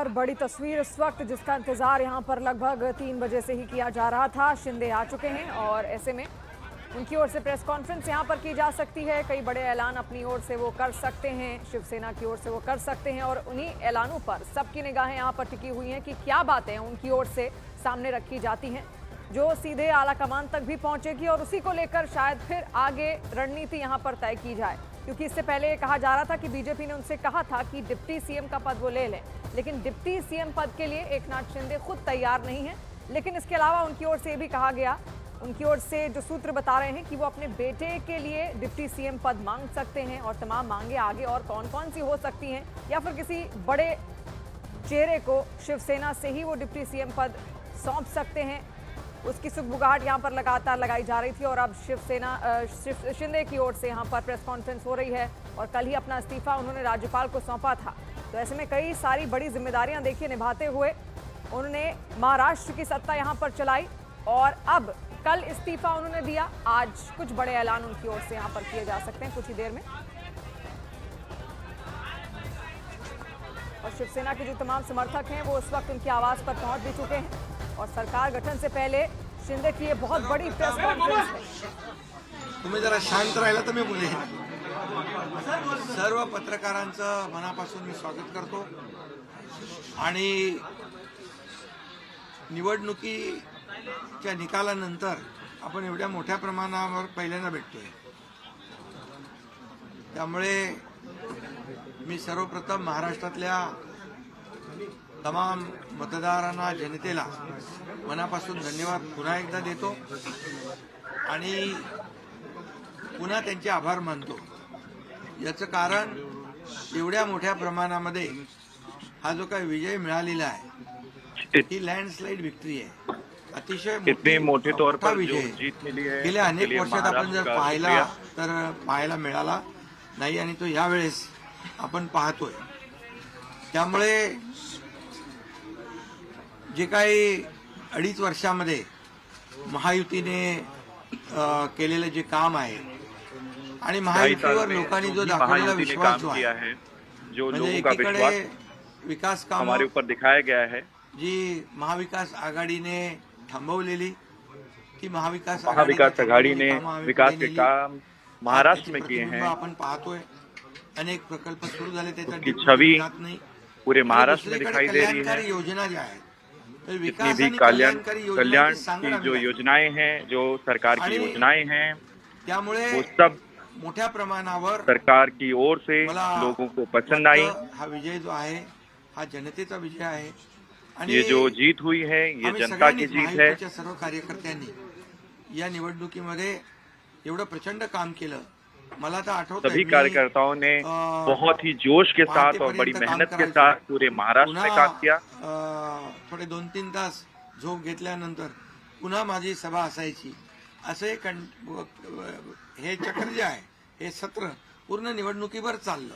पर बड़ी तस्वीर इस वक्त, जिसका इंतजार यहां पर लगभग 3 बजे से ही किया जा रहा था। शिंदे आ चुके हैं और ऐसे में उनकी ओर से प्रेस कॉन्फ्रेंस यहां पर की जा सकती है। कई बड़े ऐलान अपनी ओर से वो कर सकते हैं, शिवसेना की ओर से वो कर सकते हैं और उन्हीं ऐलानों पर सबकी निगाहें यहां पर टिकी हुई हैं कि क्या बातें उनकी ओर से सामने रखी जाती हैं जो सीधे आला कमान तक भी पहुंचेगी और उसी को लेकर शायद फिर आगे रणनीति यहां पर तय की जाए। क्योंकि इससे पहले ये कहा जा रहा था कि बीजेपी ने उनसे कहा था कि डिप्टी सीएम का पद वो ले लें, लेकिन डिप्टी सीएम पद के लिए एकनाथ शिंदे खुद तैयार नहीं है। लेकिन इसके अलावा उनकी ओर से ये भी कहा गया, उनकी ओर से जो सूत्र बता रहे हैं कि वो अपने बेटे के लिए डिप्टी सीएम पद मांग सकते हैं और तमाम मांगे आगे और कौन कौन सी हो सकती हैं, या फिर किसी बड़े चेहरे को शिवसेना से ही वो डिप्टी सीएम पद सौंप सकते हैं। उसकी सुगबुगाहट यहाँ पर लगातार लगाई जा रही थी और अब शिंदे की ओर से यहाँ पर प्रेस कॉन्फ्रेंस हो रही है और कल ही अपना इस्तीफा उन्होंने राज्यपाल को सौंपा था। तो ऐसे में कई सारी बड़ी जिम्मेदारियां देखिए निभाते हुए उन्होंने महाराष्ट्र की सत्ता यहाँ पर चलाई और अब कल इस्तीफा उन्होंने दिया। आज कुछ बड़े ऐलान उनकी ओर से यहाँ पर किए जा सकते हैं कुछ ही देर में। और शिवसेना के जो तमाम समर्थक हैं वो इस वक्त उनकी आवाज पर पहुंच भी चुके हैं और सरकार गठन से पहले शिंदे की ये बहुत बड़ी प्रेस कॉन्फ्रेंस है। तुम्ही जरा शांत राहिला तर मी बोलेन। सर्व पत्रकारांचं मनापासून मी स्वागत करतो आणि निवडणुकीच्या निकालानंतर आपण एवढ्या मोठ्या प्रमाणावर पहिल्यांदा भेटतोय, त्यामुळे मी सर्वप्रथम महाराष्ट्रातल्या तमाम मतदारांना, जनतेला मनापासून धन्यवाद पुन्हा एकदा देतो आणि पुन्हा त्यांचे आभार मानतो। याचं कारण एवढ्या मोठ्या प्रमाणामध्ये हा जो काही विजय मिळालेला आहे ही लँडस्लाइड विक्ट्री आहे, अतिशय मोठे तौर पर विजय गेल्या अनेक वर्षात आपण जर पाहायला मिळाला नाही आणि तो यावेळेस आपण पाहतोय। त्यामुळे जे काही 2.5 वर्षामध्ये महायुतीने केलेलं जे काम आहे आणि महायुतीवर लोकांनी जो दाखवलेला विश्वास जो आहे, जो लोगों का विश्वास विकास काम हमारे ऊपर दिखाया गया है, जी महाविकास आघाडीने थांबवलेली ती महाविकास आघाडी ने विकास के काम महाराष्ट्र में किए हैं। आपण पाहतोय अनेक प्रकल्प सुरू झाले, त्याची छवि पूरे महाराष्ट्र में दिखाई दे रही है। योजना ज्या आहेत जितनी भी कल्याण की जो योजनाएं हैं, जो सरकार की योजनाएं हैं, वो सब मोठ्या प्रमाणावर सरकार की ओर से लोगों को पसंद आई। हा विजय जो आहे हा जनतेचा विजय आहे आणि ये जो जीत हुई है ये जनता की जीत है। सर्व कार्यकर्त्यांनी या निवडणुकीमध्ये एवढं प्रचंड काम केलं। मला तर आठवतं सभी कार्यकर्ताओं ने बहुत ही जोश के साथ और बड़ी मेहनत के साथ पूरे महाराष्ट्र में काम किया। थोडे 2-3 तास झोप घेतल्यानंतर पुन्हा माझी सभा असायची। असे हे चक्र जे आहे हे सत्र पूर्ण निवडणुकीवर चाललं।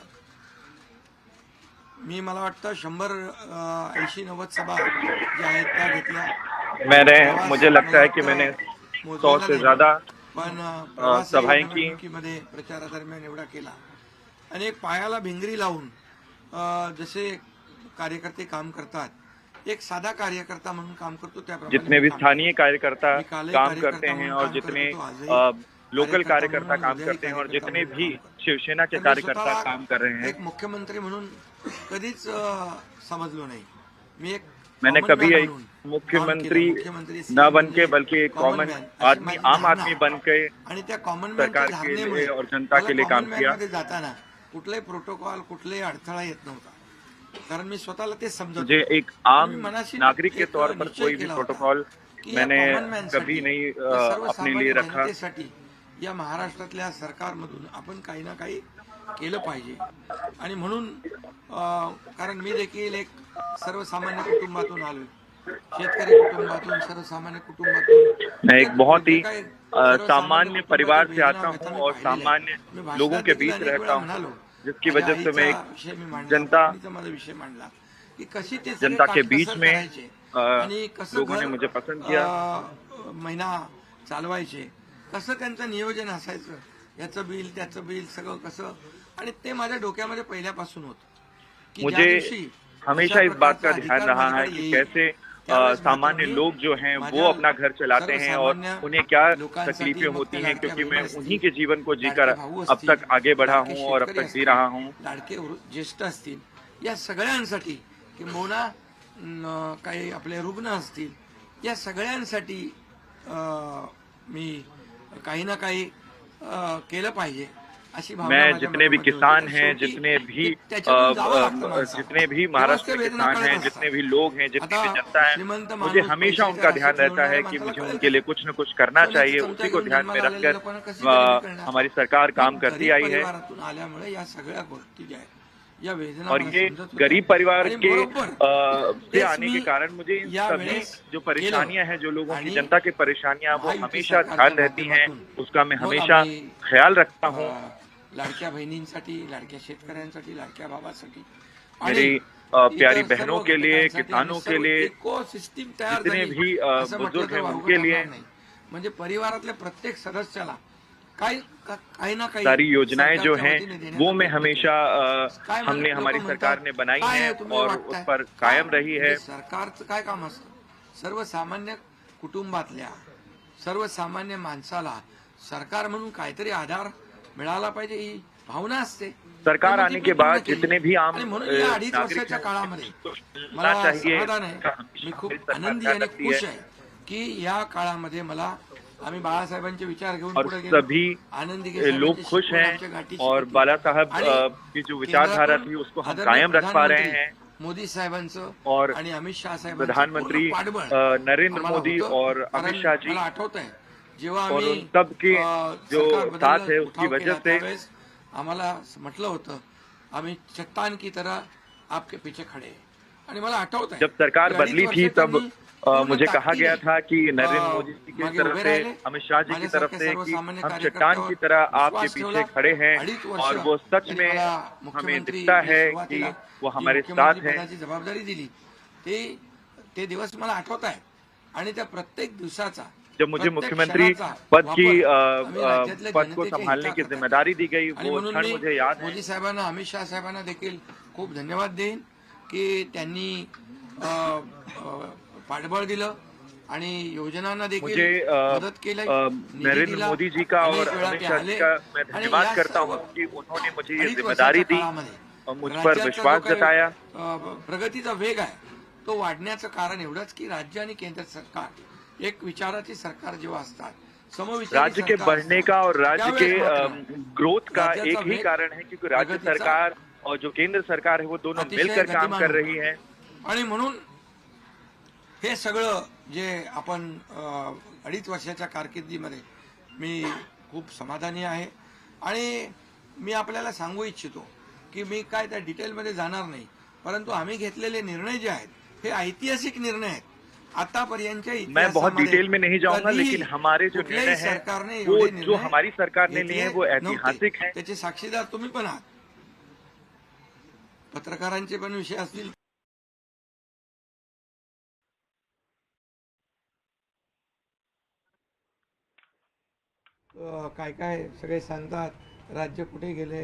मी मला वाटतं 100-80-90 सभा ज्या आहेत त्या घेतल्या। मुझे लगता है कि मैंने 100 से ज्यादा सभाएं की मध्ये प्रचारादरम्यान एवढा केला आणि एक पायाला भिंगरी लावून जसे कार्यकर्ते काम करतात, एक साधा कार्यकर्ता म्हणून काम करतो त्याप्रमाणे जितने भी स्थानीय कार्यकर्ता काम करते हैं और जितने लोकल कार्यकर्ता काम करते हैं और जितने भी शिवसेना के कार्यकर्ता काम कर रहे हैं, एक मुख्यमंत्री म्हणून कधीच समजलो नाही। मी एक मैंने कभी एक मुख्यमंत्री न बन के बल्कि एक कॉमन आदमी, आम आदमी बन के सरकार के लिए और जनता के लिए काम किया। जाताना कुठलाही प्रोटोकॉल, कुठलाही अडथळा येत नव्हता, कारण मी स्वतःला ते समजतो। मुझे एक आम नागरिक के तौर पर कोई भी प्रोटोकॉल मैंने कभी नहीं अपने लिए रखा। या महाराष्ट्रातल्या सरकारमधून आपण काही ना काही केलं पाहिजे आणि म्हणून कारण मी देखील एक सर्वसामान्य कुटुंबातून आलोय, शेतकरी कुटुंबातून, सर्वसामान्य कुटुंबातून। मैं एक बहुत ही सामान्य परिवार से आता हूँ और सामान्य लोगों के बीच रहता हूँ, जिसकी वजह से मैं एक जनता के बीच में लोगों ने मुझे पसंद किया। महिना चालवायचे कसं त्यांचं नियोजन असायचं, याचं बिल त्याचं बिल सगळं कसं, आणि ते माझ्या डोक्यामध्ये पहिल्यापासून होतं की ज्या दिवशी हमेशा इस बात का ध्यान रहा है कि कैसे सामान्य लोग जो हैं वो अपना घर चलाते हैं और उन्हें क्या तकलीफें होती हैं, क्योंकि मैं उन्हीं के जीवन को जीकर अब तक आगे बढ़ा हूं और अब तक जी रहा हूं। लाडके ज्येष्ठ असतील, या सगळ्यांसाठी किंबहुना काही आपले रुग्ण असतील, या सगळ्यांसाठी मी काही ना काही केलं पाहिजे अशी भावना मैं जितने भी किसान हैं, जितने भी महाराष्ट्र के किसान हैं, जितने भी लोग हैं, जितनी भी जनता है, मुझे हमेशा उनका ध्यान रहता है कि मुझे उनके लिए कुछ न कुछ करना चाहिए। उसी को ध्यान में रखकर हमारी सरकार काम करती आई है आल्यामुळे या सगळ्या गोष्टी ज्या आहेत, या वेदना और ये गरीब परिवार के से आने के कारण मुझे इन सभी जो परेशानियां हैं, जो लोगों की जनता की परेशानियां, वो हमेशा ध्यान रहती हैं, उसका मैं हमेशा ख्याल रखता हूँ। लाडक्या बहिणींसाठी, लाडक्या शेतकऱ्यांसाठी, लाडक्या बाबासाठी, मेरी प्यारी बहनों के लिए, किसानों के लिए, जितने भी बुजुर्ग हैं उनके लिए, म्हणजे परिवारातल्या प्रत्येक सदस्याला काही ना काही सारी योजनाएं जो हैं वो मैं हमेशा हमने हमारी सरकार ने बनाई है और उस पर कायम रही है। सरकारचं काय काम असतं, सर्वसामान्य कुटुंबातल्या सर्वसामान्य माणसाला सरकार म्हणून काहीतरी आधार मिळाला पाहिजे, ही भावना असते। सरकार आने के बाद जितने भी आम अडीच वर्षाच्या काळामध्ये मला समाधान आहे, मी खूप आनंदी आणि खुश आहे की या काळामध्ये मला आम्ही बाळासाहेबांचे विचार घेऊन और सभी लोग खुश हैं और बाला साहब की जो विचारधारा थी उसको हम कायम रख पा रहे हैं। मोदी साहेबांचं और आणि अमित शाह साहेब, प्रधानमंत्री नरेंद्र मोदी और अमित शाह जी, मला आठवत आहे जेव्हा और उन सब के जो साथ है उसकी वजह से आम्हाला म्हटलं होतं आम्ही चट्टान की तरह आपके पीछे खड़े, आणि मला आठवत आहे जब सरकार बदली थी तब मुझे कहा गया था कि नरेंद्र मोदी जी की तरफ से, अमित शाह जी की तरफ से कि हम चट्टान की तरह आपके पीछे खड़े हैं, और वो सच में हमें दिखता है कि वो हमारे साथ है। जबाबदारी दिली ते दिवस मला आठवत आहे, आणि त्या प्रत्येक दिवसाचा जब मुझे मुख्यमंत्री पद को संभालने की जिम्मेदारी दी गई, वो क्षण मुझे याद है। मोदी साहेबांना, अमित शाह साहेबांना देखील खूप धन्यवाद देईन की त्यांनी पाठबळ दिलं आणि योजनांना देखील मदत केली। नरेंद्र मोदी जी का और अमित शाह जी का मैं धन्यवाद करता हूँ कि उन्होंने मुझे ये जिम्मेदारी दी और मुझ पर विश्वास जताया। प्रगतीचा वेग आहे तो वाढण्याचं कारण एवढंच की राज्य आणि केंद्र सरकार एक विचाराची सरकार जेव्हा असतात, राज्य के बढ़ने का और राज्य के ग्रोथ का एक ही कारण है क्योंकि राज्य सरकार और जो केंद्र सरकार है वो दोनों मिलकर काम कर रही है। आणि म्हणून हे सगळं जे आपण 2.5 वर्षाच्या कारकिर्दीमध्ये मी खूप समाधानी आहे, आणि मी आपल्याला सांगू इच्छितो की मी काय त्या डिटेलमध्ये जाणार नाही, परंतु आम्ही घेतलेले निर्णय जे आहेत हे ऐतिहासिक निर्णय आहेत। मैं बहुत डिटेल में नहीं जाऊंगा, लेकिन हमारे जो निर्णय हैं वो जो हमारी सरकार ने लिए हैं वो ऐतिहासिक हैं। त्याचे साक्षीदार तुम्ही पण आहात, पत्रकारांचे पण विषय असतील, काय काय सगळे सांगतात राज्य कुठे गेले,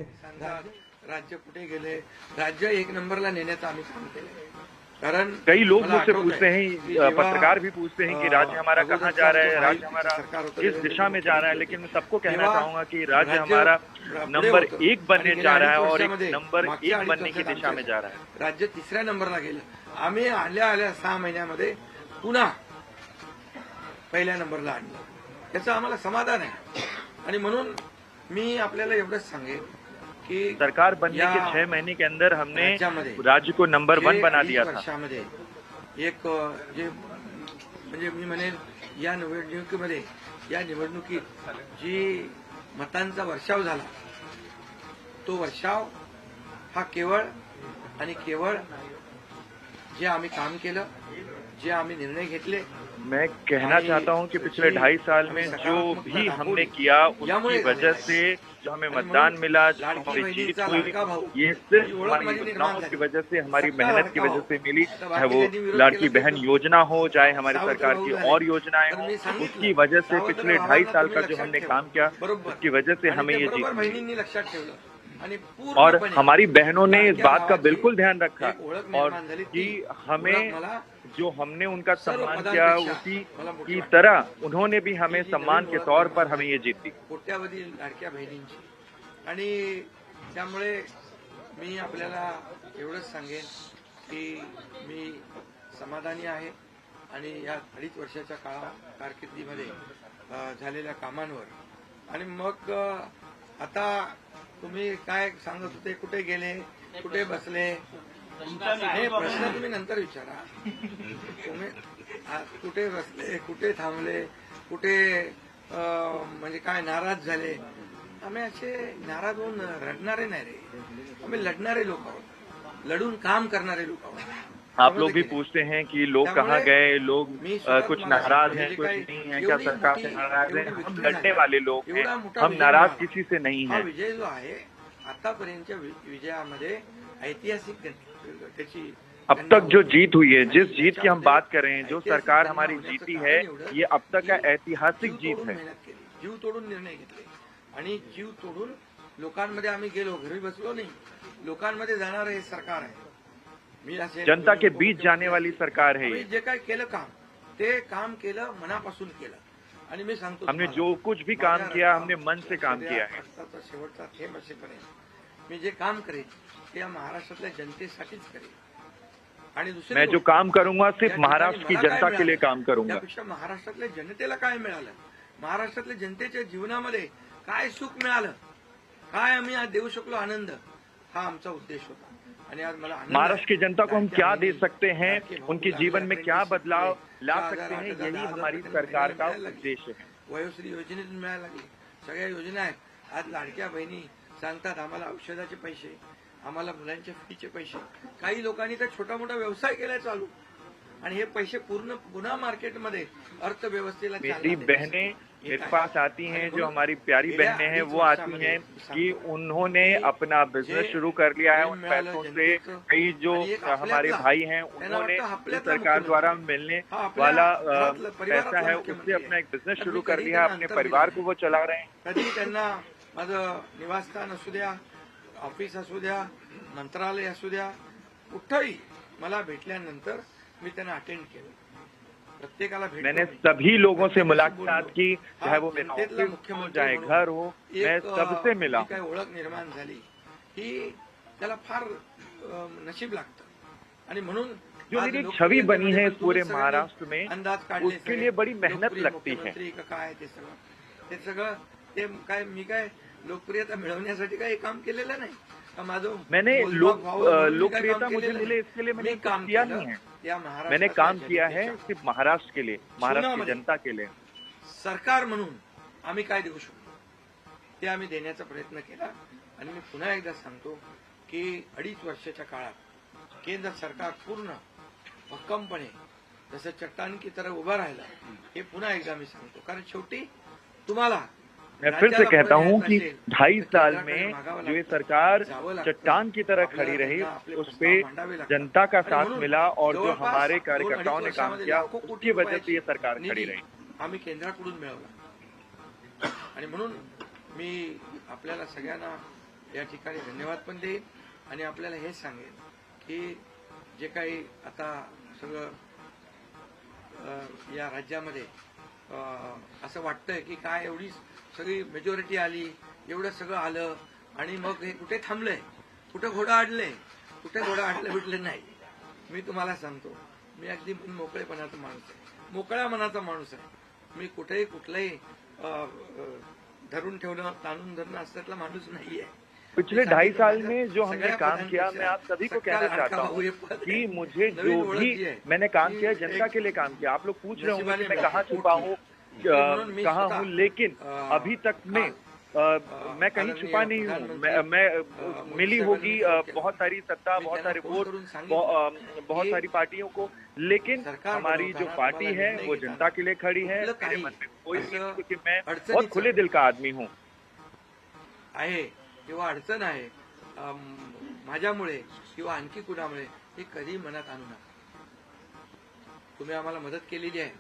राज्य कुठे गेले, राज्य 1 नंबरला नेण्याचं आम्ही काम केलं। कारण कई लोग मुझसे पूछते हैं, पत्रकार भी पूछते हैं कि राज्य हमारा कहाँ जा रहा है, राज्य हमारा किस दिशा में जा रहा है, लेकिन मैं सबको कहना चाहूंगा कि राज्य हमारा नंबर 1 बनने जा रहा है और एक नंबर 1 बनने की दिशा में जा रहा है। राज्य 3ऱ्या नंबरला गेलं, आम्ही आल्या 6 महिन्यामध्ये पुन्हा 1ल्या नंबरला आणलं, याचं आम्हाला समाधान आहे। आणि म्हणून मी आपल्याला एवढंच सांगेन कि सरकार बनने के 6 महीने के अंदर हमने राज्य को नंबर 1 बना दिया था। वर्षामध्ये एक जे म्हणजे मी म्हणेन या निवडणुकीमध्ये, या निवडणुकीत जी मतांचा वर्षाव झाला, तो वर्षाव हा केवळ आणि केवळ जे आम्ही काम केलं, जे आम्ही निर्णय घेतले, मैं कहना चाहता हूं कि पिछले 2.5 साल में जो भी हमने किया उसकी वजह से जो हमें मतदान मिला, जो हमारी जीत हुई, ये सिर्फ हमारी योजनाओं की वजह से, हमारी मेहनत की वजह से मिली। चाहे वो लाडकी बहन योजना हो, चाहे हमारी सरकार की और योजनाएं हो, उसकी वजह से पिछले 2.5 साल का जो हमने काम किया उसकी वजह से हमें ये जीत। बहिणींनी लक्षात ठेवलं आणि और पूर्णपणे हमारी बहनों ने इस लाडक्या बात का भावाची बिल्कुल ध्यान रखा एक ओळख और निर्माण झाली. कि ती हमें ओळख मला जो हमने उनका सर्व सम्मान किया पदांपेक्षा उसी मला मोठी की वाटते. तरह उन्होंने भी हमें ही जी सम्मान नवीन के ओळख तौर निर्माण पर हमें झाली, ये जीत दी. कोट्यावधी लाडक्या बहिणींची. आणि त्यामुळे मी आपल्याला एवढंच सांगेन की मी समाधानी आहे आणि या 2.5 वर्षाच्या कारकिर्दीमध्ये झालेल्या कामांवर. आणि मग आता तुम्ही काय सांगत होते, कुठे गेले, कुठे बसले, हे प्रश्न तुम्ही नंतर विचारा. तुम्ही कुठे बसले, कुठे थांबले, कुठे म्हणजे काय नाराज झाले. आम्ही असे नाराज होऊन रडणारे नाही रे, आम्ही लढणारे लोक आहोत, लढून काम करणारे लोक आहोत. आप लोग भी पूछते हैं कि लोग कहाँ गए, लोग कुछ नाराज हैं, कुछ नहीं है, क्या सरकार से नाराज है. हम लड़ने वाले लोग हैं, हम नाराज किसी से नहीं हा हैं. विजय जो आहे आतापर्यंतच्या विजयामध्ये ऐतिहासिक त्याची अब तक जो जीत हुई है, जिस जीत की हम बात कर रहे हैं, जो सरकार हमारी जीती है, ये अब तक का ऐतिहासिक जीत है. मेहनत केली, जीव तोडून निर्णय घेतले आणि जीव तोडून लोकांमध्ये आम्ही गेलो, घरी बसलो नाही, लोकांमध्ये जाणारं हे सरकार आहे. मी असे जनता के बीच जाने वाली सरकार है आम्ही ये. जे काय केलं काम, ते काम केलं मनापासून केलं. आणि मी सांगतो हमने तुम्हाला, जो कुछ भी काम किया, हमने मन से काम किया है. रक्ताचा शेवटचा थेंब असेपर्यंत मी जे काम करेन ते या महाराष्ट्रातल्या जनतेसाठीच करेन. आणि दुसरी मैं जो गोष्ट, काम करूंगा सिर्फ या ठिकाणी महाराष्ट्र की मला काय जनता के लिए मिळालं, काम करूंगा. त्यापेक्षा महाराष्ट्रातल्या जनतेला काय मिळालं, महाराष्ट्रातल्या जनतेच्या जीवनामध्ये काय सुख मिळालं, काय आम्ही आज देऊ शकलो आनंद, हा आमचा उद्देश होता. आणि आज मला आनंद आहे. महाराष्ट्र की जनता को हम लाडक्या क्या दे बहिणी, सकते हैं, लाडके भाऊ, उनके लाडके जीवन में क्या apprentice बदलाव ला 6,000, सकते हैं, 8,000, यही 10,000 हमारी रुपये सरकार का मिळायला लागले. उद्देश्य है. वयोश्री योजनेतून मिळायला लागली, सगळ्या योजना आहेत. आज लाडक्या बहिणी सांगतात आम्हाला औषधाचे पैसे, आम्हाला मुलांच्या फीचे पैसे. काही लोकांनी तर छोटा मोठा व्यवसाय केलाय चालू, आणि हे पैसे पूर्ण पुन्हा मार्केटमध्ये अर्थव्यवस्थेला चालना मेरी देण्यासाठी. बहनें मेरे पास आती हैं, जो हमारी प्यारी बहनें हैं, वो आती हैं कि उन्होंने अपना बिजनेस शुरू कर लिया है. उन पैसों से कई जो हमारे भाई हैं, उन्होंने सरकार द्वारा मिलने वाला पैसा है, उससे अपना एक बिजनेस शुरू कर लिया, अपने परिवार को वो चला रहे हैं. कधी त्यांना माझं निवासस्थान असू द्या, ऑफिस असू द्या, मंत्रालय असू द्या, कुठंही मला भेटल्यानंतर मी त्यांना अटेंड केलं. प्रत्येकाला मैंने सभी लोगों से मुलाकात की, चाहे वो मेरा ऑफिस हो, चाहे घर हो, मैं सबसे मिला. काय ओळख निर्माण झाली ही त्याला फार नशीब लागतं. आणि म्हणून जो मेरी एक छवि बनी है इस पूरे महाराष्ट्र में, अंदाज काढले, उसके लिए बड़ी मेहनत लगती है. काय ते सगळं ते काय मी काय लोकप्रियता मिळवण्यासाठी काही काम केलेलं नाही. मैंने लोकप्रियता मुझे मिले इसके लिए मैंने काम किया नहीं है. मैंने काम किया है सिर्फ महाराष्ट्र के लिए, महाराष्ट्र की जनता के लिए. सरकार म्हणून आम्ही काय देऊ शकतो ते आम्ही देण्याचा प्रयत्न केला. आणि मी पुन्हा एकदा सांगतो की 2.5 वर्षाच्या काळात केंद्र सरकार पूर्ण भक्कमपणे जसं चट्टान की तरह उभं राहिलं, हे पुन्हा एकदा मी सांगतो. कारण शेवटी तुम्हाला मैं फिर से कहता हूं कि 2.5 साल में जो ये सरकार चट्टान की तरह खड़ी रही, उस पे जनता का साथ मिला और जो हमारे कार्यकर्ताओं ने काम किया, उसकी वजह से ये सरकार खड़ी रही. आम्ही केंद्राकडून मिळवला. आणि म्हणून मी आपल्याला सगळ्यांना या ठिकाणी धन्यवाद पण देईन आणि आपल्याला हे सांगेन की जे काही आता सगळं या राज्यामध्ये असं वाटतंय की काय एवढी सगळी मेजॉरिटी आली, एवढं सगळं आलं आणि मग हे कुठे थांबलंय, कुठे घोडा अडले, कुठे घोडा अडलं भेटले नाही. मी तुम्हाला सांगतो, मी अगदी मोकळेपणाचा माणूस आहे, मोकळ्या मनाचा माणूस आहे. मी कुठेही कुठलंही धरून ठेवणं, ताणून धरणं असल्यातला माणूस नाहीये. पिछले 2.5 साल में जो हमने काम किया, मैं आप सभी को कहना चाहता हूँ कि मुझे जो भी मैंने काम किया, जनता के लिए काम किया. आप लोग पूछ रहे होंगे कि मैं कहाँ छुपा हूँ, कहाँ हूँ, लेकिन अभी तक मैं कहीं छुपा नहीं हूँ. मैं मिली होगी बहुत सारी सत्ता, बहुत सारे वोट, बहुत सारी पार्टियों को, लेकिन हमारी जो पार्टी है वो जनता के लिए खड़ी है. मेरे मन में कोई नहीं, क्योंकि मैं बहुत खुले दिल का आदमी हूँ. आहे किंवा अडचण आहे माझ्यामुळे किंवा आणखी कुणामुळे, हे कधी मनात आणू नका. तुम्ही आम्हाला मदत केलेली आहे,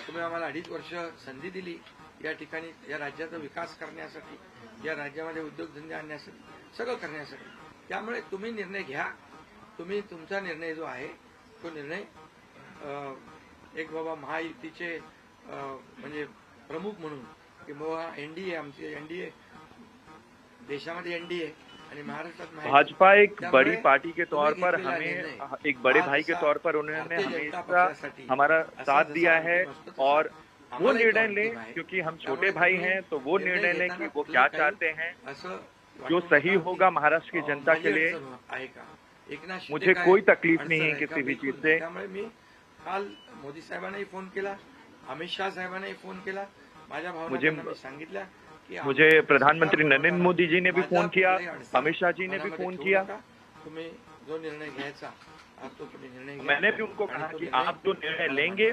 तुम्ही आम्हाला 2.5 वर्ष संधी दिली या ठिकाणी या राज्याचा विकास करण्यासाठी, या राज्यामध्ये उद्योगधंदे आणण्यासाठी. सगळं करण्यासाठी. त्यामुळे तुम्ही निर्णय घ्या. तुम्ही तुमचा निर्णय जो आहे तो निर्णय एक बाबा महायुतीचे म्हणजे प्रमुख म्हणून की बाबा एनडीए आमची एनडीए देशामध्ये एनडीए आणि महाराष्ट्रात भाजपा एक बड़ी पार्टी के तौर पर हमें एक बड़े भाई के तौर पर उन्होंने हमेशा हमारा साथ दिया है और वो निर्णय लें क्योंकि हम छोटे भाई हैं तो वो निर्णय लें कि वो क्या चाहते हैं जो सही होगा महाराष्ट्र की जनता के लिए. मुझे कोई तकलीफ नहीं है किसी भी चीज से. त्यामुळे मी काल मोदी साहेबांनाही फोन केला, अमित शाह साहेबांनाही फोन केला, माझ्या भावना मी सांगितल्या की मुझे प्रधानमंत्री नरेंद्र मोदी जी ने भी फोन किया, अमित शाह जी ने भी फोन किया. तुम्ही जो निर्णय घ्यायचा तो तुम्ही निर्णय घ्या. मैंने भी उनको कहा कि आप जो निर्णय लेंगे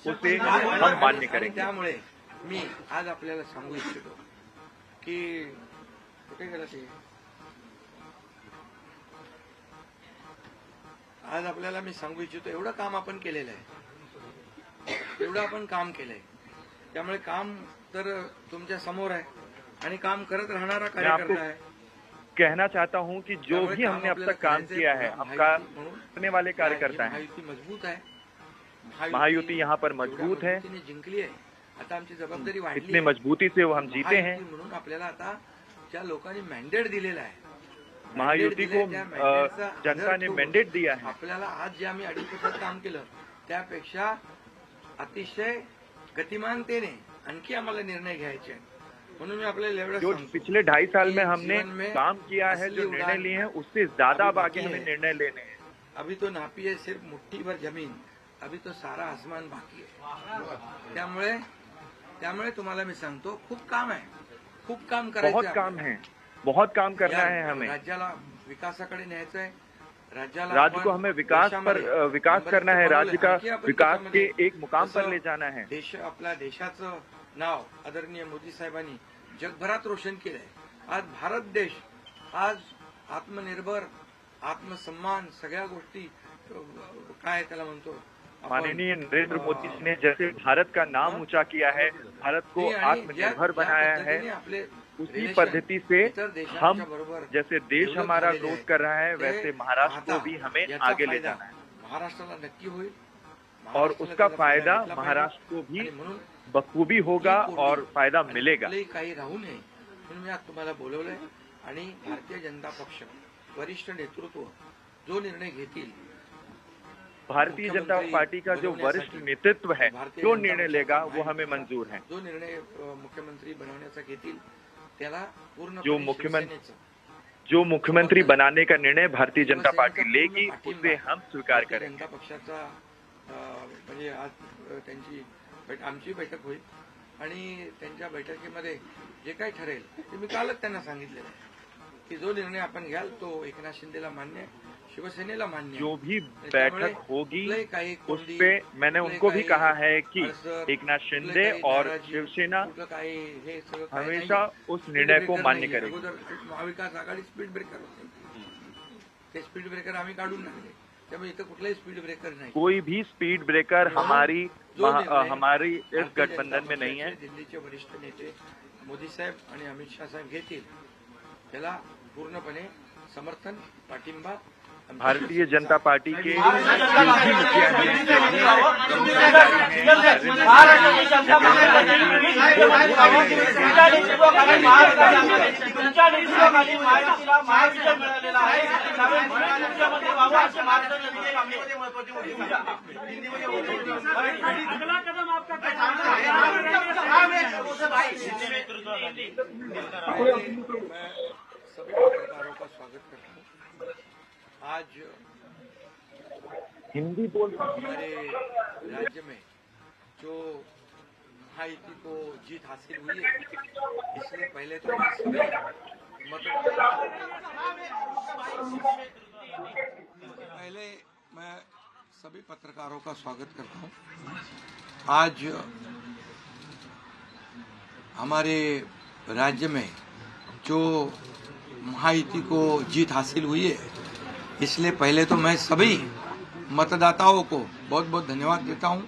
उसे हम मान्य करेंगे. त्यामुळे मी आज आपल्याला सांगू इच्छितो की कुठे गेला ते आज आपल्याला मी सांगू इच्छितो एवढं काम आपण केलेलं आहे, एवढं आपण काम केलंय. त्यामुळे काम तर तुमच्या समोर आहे आणि काम करत राहणारा कार्यकर्ता है. कहना चाहता हूं कि जो भी हमने अब तक काम किया है हम करने वाले कार्यकर्ता हैं. महायुती मजबूत है, महायुति यहाँ पर मजबूत है. जिंकली आहे. आता आमची जबाबदारी वाढली. इतनी मजबूती से वो हम जीते हैं. म्हणून आपल्याला आता ज्या लोकांनी मॅन्डेट दिलेला आहे, महायुति को जनता ने मैंडेट दिया है. आपल्याला आज जे आम्ही 2.5 वर्षात काम केलं त्यापेक्षा अतिशय गतिमानतेने आणखी आम्हाला निर्णय घ्यायचे आहेत. म्हणून मी आपल्याला एवढं जो पिछले 2.5 साल में हमने काम किया है, जो निर्णय लिए हैं उससे ज्यादा बाकी हमें निर्णय लेने हैं. अभी तो नापी है सिर्फ मुट्ठी भर जमीन, अभी तो सारा आसमान बाकी है. त्यामुळे तुम्हाला मी सांगतो खूप काम आहे, खूप काम करायचं. बहुत काम है, बहुत काम करना है हमें. राज्याला विकासाकडे न्यायचं आहे. राज्य को हमें विकास करना है. राज्य का विकास के एक मुकाम पर ले जाना है. आपल्या देशाचं नाव आदरणीय मोदी साहेबांनी जगभरात रोशन केलंय. आज भारत देश आज आत्मनिर्भर, आत्मसन्मान सगळ्या गोष्टी काय त्याला म्हणतो माननीय नरेंद्र मोदी जी ने जैसे भारत का नाम ऊंचा किया है, भारत को आत्मनिर्भर बनाया है, उसी पद्धति से हम जैसे देश हमारा ग्रोथ कर रहा है वैसे महाराष्ट्र को भी हमें आगे ले जाना है. महाराष्ट्राला नक्की होईल और उसका फायदा महाराष्ट्र को भी बखूबी होगा और फायदा मिलेगा. काही राहू नये म्हणून मी आज तुम्हाला बोलवलंय आणि भारतीय जनता पक्ष वरिष्ठ नेतृत्व जो निर्णय घेतील, भारतीय जनता पार्टी का जो वरिष्ठ नेतृत्व है जो निर्णय लेगा वो हमें मंजूर है. जो निर्णय मुख्यमंत्री बनवण्याचा घेतील त्याला पूर्ण जो मुख्यमंत्री बनाने का निर्णय भारतीय जनता पार्टी लेगी उसे हम स्वीकार करेंगे. जनता पक्षाचा म्हणजे आज आमची बैठक होईल आणि त्यांच्या बैठकीमध्ये जे काही ठरेल ते मी कालच त्यांना सांगितलेलं आहे की जो निर्णय आपण घ्याल तो एकनाथ शिंदेला मान्य आहे, शिवसेनेला मान्य. जो भी बैठक होगी उस पे मैंने उनको भी कहा है कि एकनाथ शिंदे और शिवसेना हमेशा उस निर्णय को मान्य करेगी. महाविकास आघाडी स्पीड ब्रेकर होते, ते स्पीड ब्रेकर आम्ही काढून टाकले. त्यामुळे इथं कुठलाही स्पीड ब्रेकर नाही. कोई भी स्पीड ब्रेकर हमारी इस गठबंधन में नहीं है. दिल्लीचे वरिष्ठ नेते मोदी साहेब आणि अमित शाह साहेब घेतील त्याला पूर्णपणे समर्थन, पाठिंबा. भारतीय जनता पार्टी के जो भी मुखिया सभी पत्रकारों का स्वागत करता हूँ. आज हिंदी बोल हमारे राज्य में जो महायुति को जीत हासिल हुई है, इसलिए पहले तो मैं सभी पहले मैं सभी पत्रकारों का स्वागत करता हूँ. आज हमारे राज्य में जो महायुति को जीत हासिल हुई है, इसलिए पहले तो मैं सभी मतदाताओं को बहुत बहुत धन्यवाद देता हूं.